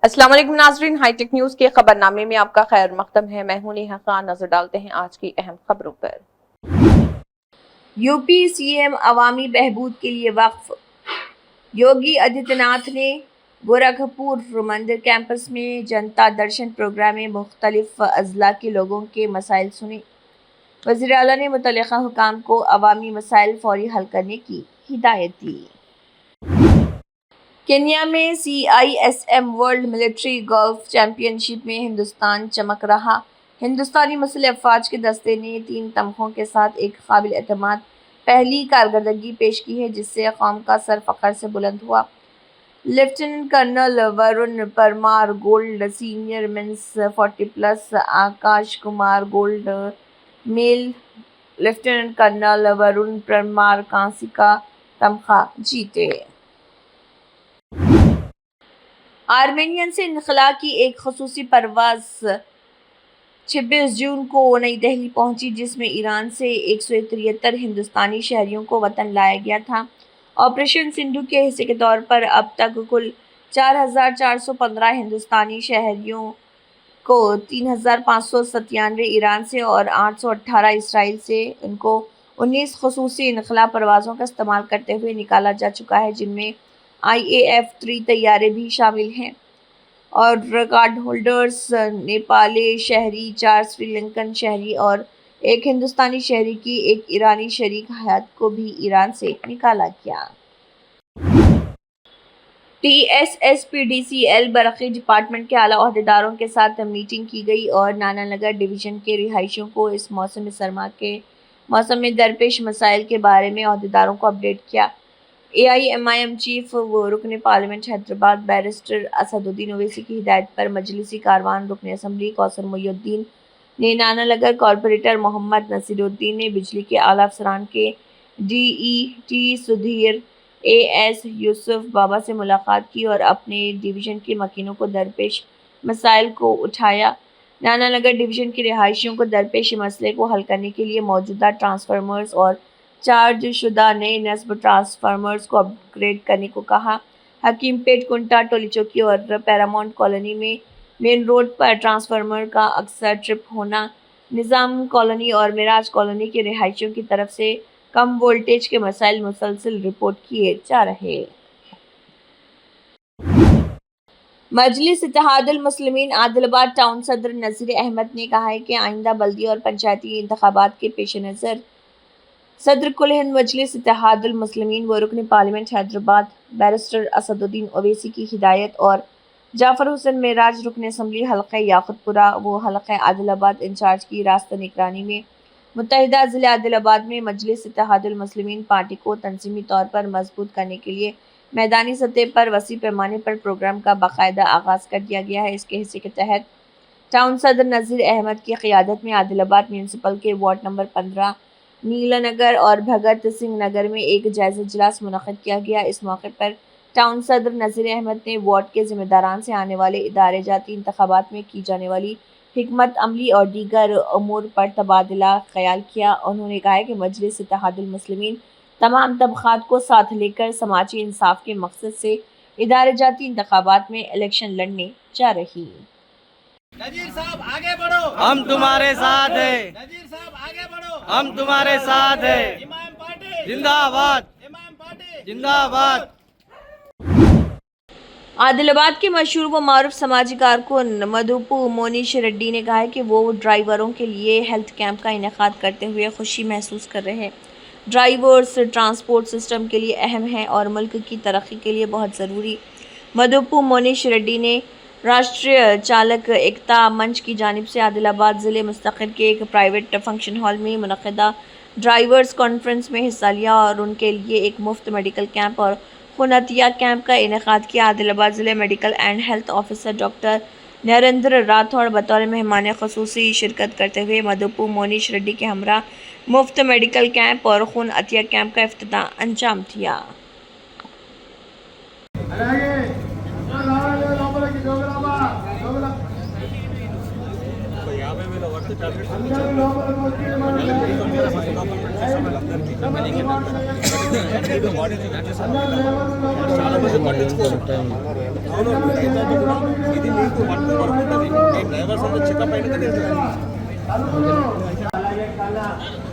अस्सलाम वालेकुम नाज़रीन, हाईटेक न्यूज के खबरनामे में आपका खैर मकदम है। मैं हूं नेहा खान। नजर डालते हैं आज की अहम खबरों पर। यूपी सीएम अवामी बहबूद के लिए वक्फ। योगी आदित्यनाथ ने गोरखपुर मंदिर कैंपस में जनता दर्शन प्रोग्राम में मुख्तलिफ अजला के लोगों के मसाइल सुने। वज़ीर आला ने मुतल्लिका हुकाम को अवामी मसाइल फौरी हल करने की हिदायत दी। केन्या में CISM world military golf championship में हिंदुस्तान चमक रहा। हिंदुस्तानी मुसल्ह अफवाज के दस्ते ने 3 तमगों के साथ एक काबिल एतमाद पहली कारकर्दगी पेश की है, जिससे कौम का सर फख्र से बुलंद हुआ। Lieutenant colonel Varun Parmar gold, senior men's 40+ Akash Kumar gold, male lieutenant colonel Varun Parmar कांसी का तमगा जीते। आर्मेनियन से इनखला की एक खसूसी परवाज 26 जून को नई दिल्ली पहुंची, जिसमें ईरान से 173 हिंदुस्तानी शहरियों को वतन लाया गया था। ऑपरेशन सिंधु के हिस्से के तौर पर अब तक कुल 4,415 हिंदुस्तानी शहरियों को 3,597 ईरान से और 818 इसराइल से उनको 19 खसूसी इनखला परवाज़ों का इस्तेमाल करते हुए निकाला जा चुका है, जिनमें IAF-3 तैयारे भी शामिल हैं। और रिकॉर्ड होल्डर्स नेपाली शहरी, 4 श्रीलंकन शहरी और 1 हिंदुस्तानी शहरी की एक ईरानी शरीक हयात को भी ईरान से निकाला गया। TSSPDCL बरक़ी डिपार्टमेंट के आला अहदेदारों के साथ मीटिंग की गई और नानानगर डिवीज़न के रिहायशियों को इस मौसम सरमा के मौसम में दरपेश मसाइल के बारे में अहदेदारों को अपडेट किया। AIMIM चीफ व रुकन पार्लियामेंट हैदराबाद बैरिस्टर असदुद्दीन ओवैसी की हिदायत पर मजलिसी कारवान रुकन असम्बली कौसर मोइनुद्दीन ने नानानगर कॉरपोरेटर मोहम्मद नसीरुद्दीन ने बिजली के आला अफसरान के DET सुधीर AS यूसुफ बाबा से मुलाकात की और अपने डिवीज़न के मकीनों को दरपेश मसाइल को उठाया। नानानगर डिवीज़न के रिहायशियों को दरपेश मसले को हल करने के लिए मौजूदा ट्रांसफार्मर्स और चार्ज शुदा नए नस्ब ट्रांसफार्मर्स को अपग्रेड करने को कहा। हकीमपेट, कुंटा, टोली चौकी और पैरामाउंट कॉलोनी में मेन रोड पर ट्रांसफार्मर का अक्सर ट्रिप होना, निज़ाम कॉलोनी और मिराज कॉलोनी के रिहायशियों की तरफ से कम वोल्टेज के मसाइल मुसलसल रिपोर्ट किए जा रहे। मजलिस इत्तेहादुल मुस्लिमीन आदिलाबाद टाउन सदर नज़ीर अहमद ने कहा है कि आइंदा बल्दी और पंचायती इंतखाबात के पेश नज़र सदर कुल हिंद मजलिस इत्तेहादुल मुस्लिमीन व रुकन पार्लियामेंट हैदराबाद बैरिस्टर असदुद्दीन ओवैसी की हिदायत और जाफर हुसैन मेराज रुकन असम्बली हल्का याकुतपुरा व हल्का आदिलाबाद इंचार्ज की रास्ता निगरानी में मुत्तहिदा ज़िला आदिलाबाद में मजलिस इत्तेहादुल मुस्लिमीन पार्टी को तंजीमी तौर पर मजबूत करने के लिए मैदानी सतह पर वसी पैमाने पर प्रोग्राम का बाकायदा आगाज़ कर दिया गया है। इसके हिस्से के तहत टाउन सदर नज़ीर अहमद की क़ियादत में आदिलाबाद म्यूनसिपल के वार्ड नंबर 15 नीलानगर और भगत सिंह नगर में एक जायज़ा इजलास मुनक़िद किया गया। इस मौके पर टाउन सदर नज़ीर अहमद ने वार्ड के ज़िम्मेदारान से आने वाले इदारे जाती इंतखाबात में की जाने वाली हिकमत अमली और दीगर अमूर पर तबादला ख्याल किया। उन्होंने कहा कि मजलिस इत्तेहादुल मुस्लिमीन तमाम तबक़ात को साथ लेकर समाजी इंसाफ के मकसद से इदारे जाती इंतखाबात में इलेक्शन लड़ने जा रही। नजीर साहब आगे बढ़ो, हम तुम्हारे साथ हैं। नजीर साहब आगे बढ़ो, हम तुम्हारे साथ हैं। इमाम पार्टी जिंदाबाद, इमाम पार्टी जिंदाबाद। आदिलाबाद के मशहूर व मारूफ समाजी कारकुन मधुपू मोनीश रेड्डी ने कहा है कि वो ड्राइवरों के लिए हेल्थ कैंप का इनेकाद करते हुए खुशी महसूस कर रहे हैं। ड्राइवर्स ट्रांसपोर्ट सिस्टम के लिए अहम हैं और मुल्क की तरक्की के लिए बहुत ज़रूरी। मधुपू मोनीश रेड्डी ने राष्ट्रीय चालक एकता मंच की जानिब से आदिलाबाद ज़िले मुस्तक़िल के एक प्राइवेट फंक्शन हॉल में मुनक़िदा ड्राइवर्स कॉन्फ्रेंस में हिस्सा लिया और उनके लिए एक मुफ्त मेडिकल कैंप और खुनातिया कैंप का इनेकाद किया। आदिलाबाद ज़िले medical and health officer doctor Narendra Rathore बतौर मेहमान ख़ुसूसी शिरकत करते हुए मधुपू मोनीश रेड्डी के हमरा मुफ्त मेडिकल कैंप और खून अतिया कैंप का इफ्तिताह अंजाम दिया। అలాగే అలాగే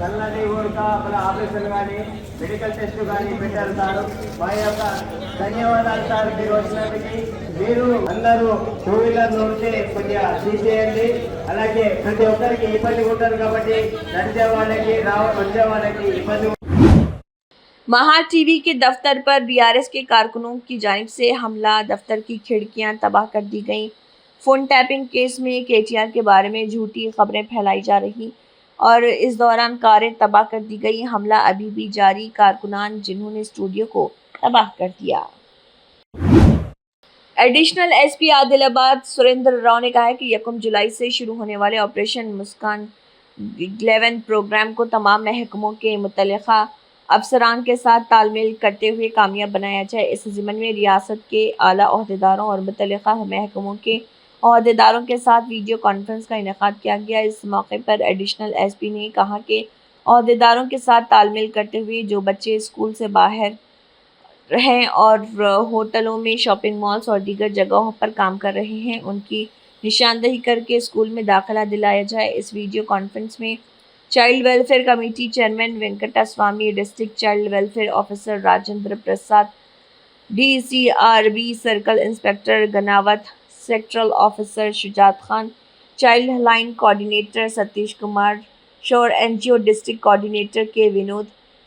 కళ్ళని కూడా మన ఆపరేషన్ కానీ మెడికల్ టెస్ట్ కానీ పెట్టారు సార్. మా యొక్క ధన్యవాదాలు సార్ మీరు వచ్చినందుకు. మీరు అందరూ టూ వీలర్ ఉంటే కొద్దిగా తీసేయండి. అలాగే ప్రతి ఒక్కరికి ఇబ్బంది ఉంటుంది కాబట్టి నడిచే వాళ్ళకి వచ్చే వాళ్ళకి ఇబ్బంది. महार टीवी के दफ्तर पर बीआरएस के कारकुनों की जानिब से हमला, दफ्तर की खिड़कियां तबाह कर दी गईं। फ़ोन टैपिंग केस में केटीआर के बारे में झूठी खबरें फैलाई जा रही और इस दौरान कारें तबाह कर दी गई। हमला अभी भी जारी, कारकुनान जिन्होंने स्टूडियो को तबाह कर दिया। एडिशनल एसपी आदिलाबाद सुरेंद्र राव ने कहा है कि 1 जुलाई से शुरू होने वाले ऑपरेशन मुस्कान 11 प्रोग्राम को तमाम महकमों के मुतल्लिका अफसरान के साथ तालमेल करते हुए कामयाब बनाया जाए। इस ज़िम्मन में रियासत के आला ओहदेदारों और मुतल्लिका महकमों के ओहदेदारों के साथ वीडियो कॉन्फ्रेंस का इनेकाद किया गया। इस मौके पर एडिशनल एसपी ने कहा कि ओहदेदारों के साथ तालमेल करते हुए जो बच्चे स्कूल से बाहर हैं और होटलों में, शॉपिंग मॉल्स और दीगर जगहों पर काम कर रहे हैं, उनकी निशानदही करके स्कूल में दाखिला दिलाया जाए। इस वीडियो कॉन्फ्रेंस में child welfare committee chairman Venkata Swamy, district child welfare officer Rajendra Prasad, DCRB circle inspector Ganawat, sectoral officer Shujat Khan, child line coordinator Satish Kumar, शोर NGO district coordinator K Vinod,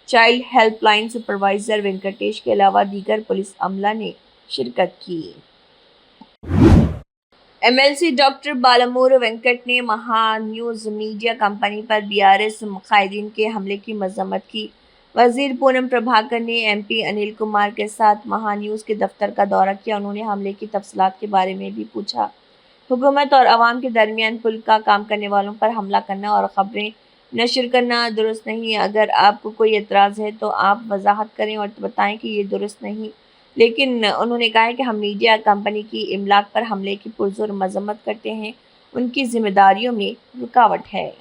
child helpline supervisor Venkatesh के अलावा दीगर पुलिस अमला ने शिरकत की। MLC डॉक्टर बालामूर वेंकट ने महा न्यूज़ मीडिया कंपनी पर BRS मुखाहिदीन के हमले की मजम्मत की। वजीर पूनम प्रभाकर ने MP अनिल कुमार के साथ महा न्यूज़ के दफ्तर का दौरा किया। उन्होंने हमले की तफसीलात के बारे में भी पूछा। हुकूमत और आवाम के दरमियान पुल का काम करने वालों पर हमला करना और ख़बरें नशर करना दुरुस्त नहीं। अगर आपको कोई एतराज़ है तो आप वजाहत करें और बताएं कि ये दुरुस्त नहीं। लेकिन उन्होंने कहा है कि हम मीडिया कंपनी की इमलाक पर हमले की पुरजोर मजम्मत करते हैं, उनकी जिम्मेदारियों में रुकावट है।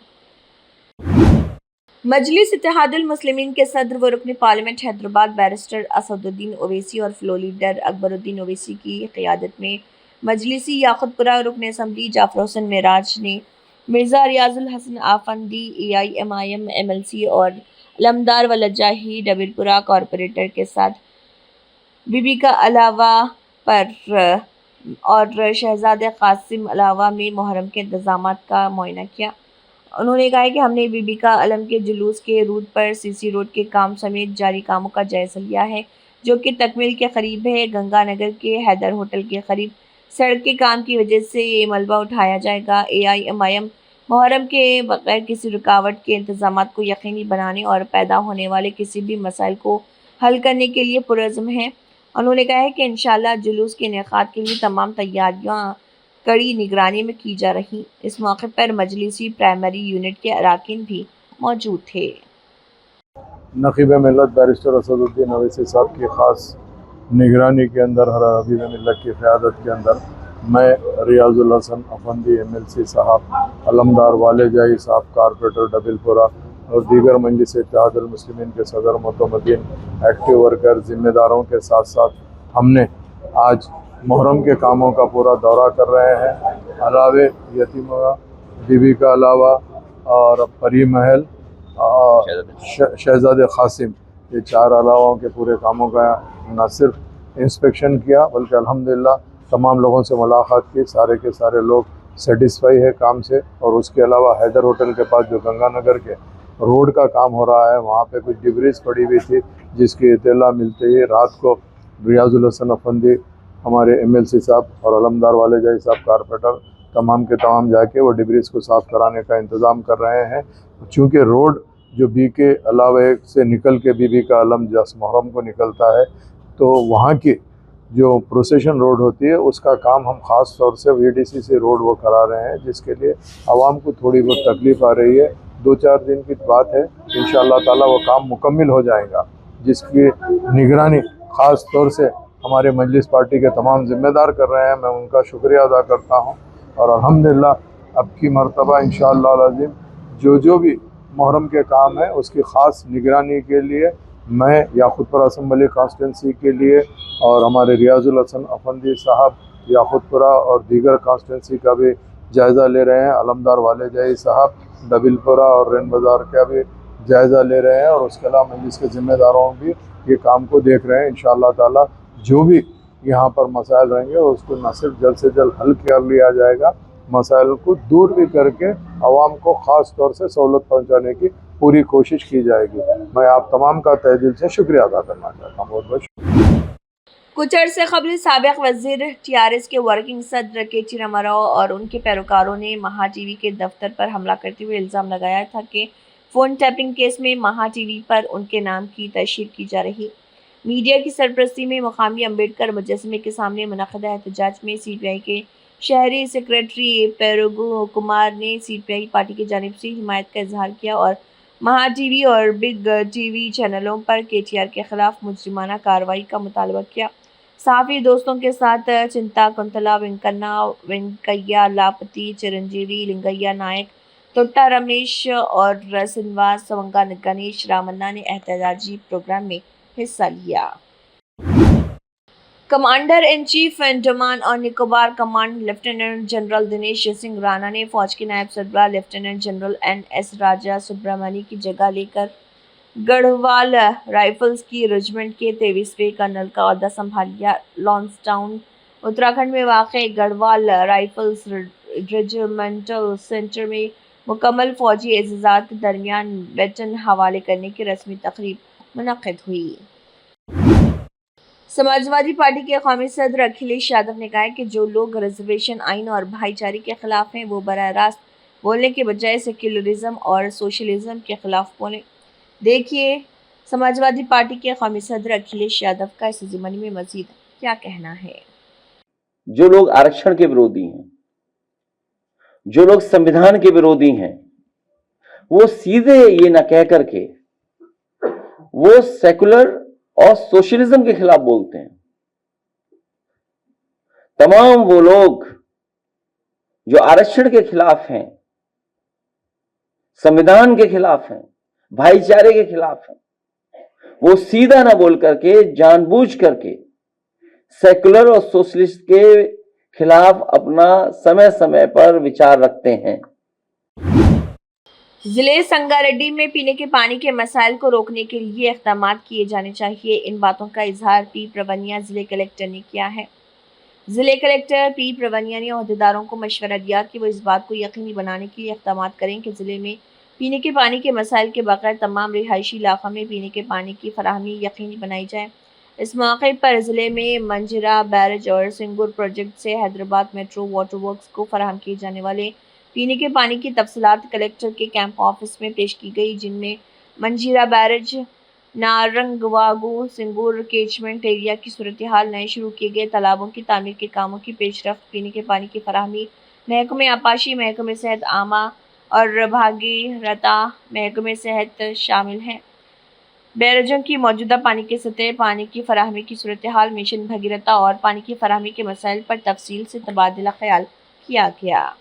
मजलिस इत्तेहादुल मुस्लिमीन के सदर व रुकन पार्लियामेंट हैदराबाद बैरिस्टर असदुद्दीन ओवैसी और फ्लोर लीडर अकबरुद्दीन ओवैसी की क़ियादत में मजलिसी याकुतपुरा रुकन असम्बली जाफर हुसैन मेराज ने मिर्ज़ा रियाजुल हसन आफंदी AIMIM MLC और अलमदार वलजाही डबिलपुरा कॉरपोरेटर के साथ बीबी का अलावा पर और शहजादे कासिम अलावा में मुहर्रम के इंतजामात का मुआयना किया। उन्होंने कहा कि हमने बीबी का अलम के जुलूस के रूट पर CC रोड के काम समेत जारी कामों का जायज़ा लिया है, जो कि तकमील के करीब है। गंगानगर के हैदर होटल के करीब सड़क के काम की वजह से ये मलबा उठाया जाएगा। AIMIM मुहर्रम के बगैर किसी रुकावट के इंतजामात को यकीनी बनाने और पैदा होने वाले किसी भी मसाइल को हल करने के लिए पुरज़्म है। उन्होंने कहा है कि इंशाअल्लाह जुलूस के इनेकाद के लिए तमाम तैयारियां कड़ी निगरानी में की जा रही। इस मौके पर मजलिसी प्राइमरी यूनिट के अराकीन भी मौजूद थे। नकीब मिल्लत बैरिस्टर असदुद्दीन ओवैसी साहब की ख़ास निगरानी के अंदर, हबीब मिल्लत की क़यादत के अंदर मैं रियाजुल हसन अफंदी MLC साहब, अलमदार वालेजाही साहब कारपोरेटर डबिलपुरा और दीगर मजलिस इत्तेहादुल मुस्लिमीन के सदर मोतमदीन एक्टिव वर्कर ज़िम्मेदारों के साथ साथ हमने आज मुहर्रम के कामों का पूरा दौरा कर रहे हैं। अलावे यतीमा बीबी का अलावा और परी महल और शहजादे कासिम, ये 4 अलावाओं के पूरे कामों का न सिर्फ इंस्पेक्शन किया बल्कि अल्हम्दुलिल्लाह तमाम लोगों से मुलाकात की। सारे के सारे लोग सेटिस्फाई है काम से। और उसके अलावा हैदर होटल के पास जो गंगानगर के रोड का काम हो रहा है, वहाँ पे कुछ डिब्रीज पड़ी हुई थी, जिसकी इत्तला मिलते ही रात को रियाजुल हसन अफंदी हमारे MLC साहब और अलमदार वालेजाही साहब कारपोरेटर तमाम के तमाम जाके वो डिब्रीज को साफ़ कराने का इंतज़ाम कर रहे हैं। चूँकि रोड जो बी के अलावे से निकल के बीबी का अलम जस मुहर्रम को निकलता है, तो वहाँ की जो प्रोसेशन रोड होती है उसका काम हम ख़ास तौर से VDC से रोड वो करा रहे हैं, जिसके लिए आवाम को थोड़ी बहुत तकलीफ़ आ रही है। 2-4 दिन की बात है, इंशाअल्लाह ताला वो काम मुकम्मल हो जाएगा, जिसकी निगरानी ख़ास तौर से हमारे मजलिस पार्टी के तमाम ज़िम्मेदार कर रहे हैं। मैं उनका शुक्रिया अदा करता हूँ और अल्हम्दुलिल्लाह अब की मरतबा इंशाअल्लाह अज़ीम जो भी मुहर्रम के काम है उसकी ख़ास निगरानी के लिए मैं याक़ूतपुरा असम्बली कॉन्स्टिट्यूंसी के लिए और हमारे रियाजुल हसन अफंदी साहब याक़ूतपुरा और दीगर कॉन्स्टिट्यूंसी का भी जायज़ा ले रहे हैं। अलमदार वाले जाई साहब डबिलपुरा और रेन बाज़ार का भी जायज़ा ले रहे हैं और उसके अलावा मजलिस के ज़िम्मेदारों भी ये काम को देख रहे हैं। इंशाअल्लाह ताला जो भी यहाँ पर मसाइल रहेंगे उसको न सिर्फ जल्द से जल्द हल कर लिया जाएगा, मसाइल को दूर भी करके आवाम को ख़ास तौर से सहूलत पहुँचाने की पूरी कोशिश की जाएगी। मैं आप तमाम का तहे दिल से शुक्रिया अदा करना चाहता हूँ। बहुत बहुत कुछ अरसे कबल साबिक़ वज़ीर TRS के वर्किंग सदर केटी रामाराव और उनके पैरोकारों ने महा टीवी के दफ्तर पर हमला करते हुए इल्ज़ाम लगाया था कि फ़ोन टैपिंग केस में महा टीवी पर उनके नाम की तशहीर की जा रही। मीडिया की सरपरस्ती में मुकामी अम्बेडकर मुजस्समे के सामने मुनक़दा एहतजाज में CPI के शहरी सेक्रेटरी पेरुगू कुमार ने CPI पार्टी की जानिब से हिमायत का इजहार किया और महा टीवी और बिग टीवी चैनलों पर KTR के खिलाफ मुजरिमाना कार्रवाई का मुतालबा किया। सहाफ़ी दोस्तों के साथ चिंता कुंतला वेंकन्ना वेंकैया लापति चिरंजीवी लिंगैया नायक तोट्टा रमेश और श्रीनिवास सवंगा गणेश रामन्ना ने एहतजाजी प्रोग्राम में हिस्सा लिया। कमांडर इन चीफ अंडमान और Nicobar command lieutenant general Dinesh Singh Rana ने फौज के नायब सरबराह लेफ्टिनेंट जनरल NS राजा सुब्रमणी की जगह लेकर गढ़वाल राइफल्स की रेजिमेंट के 23वें कर्नल का ओहदा संभाल लिया। लॉन्सटाउन उत्तराखंड में वाक़ गढ़वाल राइफल्स रेजिमेंटल सेंटर में मुकम्मल फौजी एज़ाज़ात के दरमियान बेटन हवाले करने की रस्मी तकरीब मुनक़्क़िद हुई। समाजवादी पार्टी के कौमी सदर अखिलेश यादव ने कहा है कि जो लोग रिजर्वेशन आइन और भाईचारे के खिलाफ हैं वो बराह रास्त बोलने के बजाय सेक्युलरिज्म और सोशलिज्म के खिलाफ बोलें। देखिए समाजवादी पार्टी के कौमी सदर अखिलेश यादव का इस ज़िम्मन में मजीद क्या कहना है। जो लोग आरक्षण के विरोधी हैं, जो लोग संविधान के विरोधी हैं, वो सीधे ये न कह करके वो सेकुलर और सोशलिज्म के खिलाफ बोलते हैं। तमाम वो लोग जो आरक्षण के खिलाफ हैं, संविधान के खिलाफ हैं, भाईचारे के खिलाफ हैं, वो सीधा ना बोल करके जानबूझ करके सेकुलर और सोशलिस्ट के खिलाफ अपना समय समय पर विचार रखते हैं। जिले संगारेड्डी में पीने के पानी के मसाइल को रोकने के लिए इक़दाम किए जाने चाहिए। इन बातों का इजहार P प्रवनिया जिले कलेक्टर ने किया है। जिले कलेक्टर P प्रवनिया ने अहदेदारों को मशवरा दिया कि वो इस बात को यकीनी बनाने के लिए इक़दाम करें कि जिले में पीने के पानी के मसाइल के बगैर तमाम रिहायशी इलाक़ों में पीने के पानी की फराहमी यकीनी बनाई जाए। इस मौके पर ज़िले में मंजिरा बैरेज और सिंगूर प्रोजेक्ट से हैदराबाद मेट्रो वाटर वर्क्स को फराहम किए जाने वाले पीने के पानी की तफसीलात कलेक्टर के कैंप ऑफिस में पेश की गई, जिनमें Manjira barrage, Narangvagu, Singur catchment area की सूरत हाल, नए शुरू किए गए तालाबों की तामीर के कामों की पेशरफ्त, पीने के पानी की फराहमी, महकमे आपाशी, महकमे सेहत आमा और भागीरता महकमे सेहत शामिल हैं। बैरजों की मौजूदा पानी की सतह, पानी की फराहमी की सूरत हाल, मिशन भगीरथा और पानी की फराहमी के मसाइल पर तफसील से तबादला ख्याल किया गया।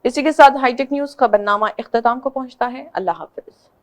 इसी के साथ हाईटेक न्यूज़ खबरनामा इख्तिताम को पहुंचता है। अल्लाह हाफ़िज़।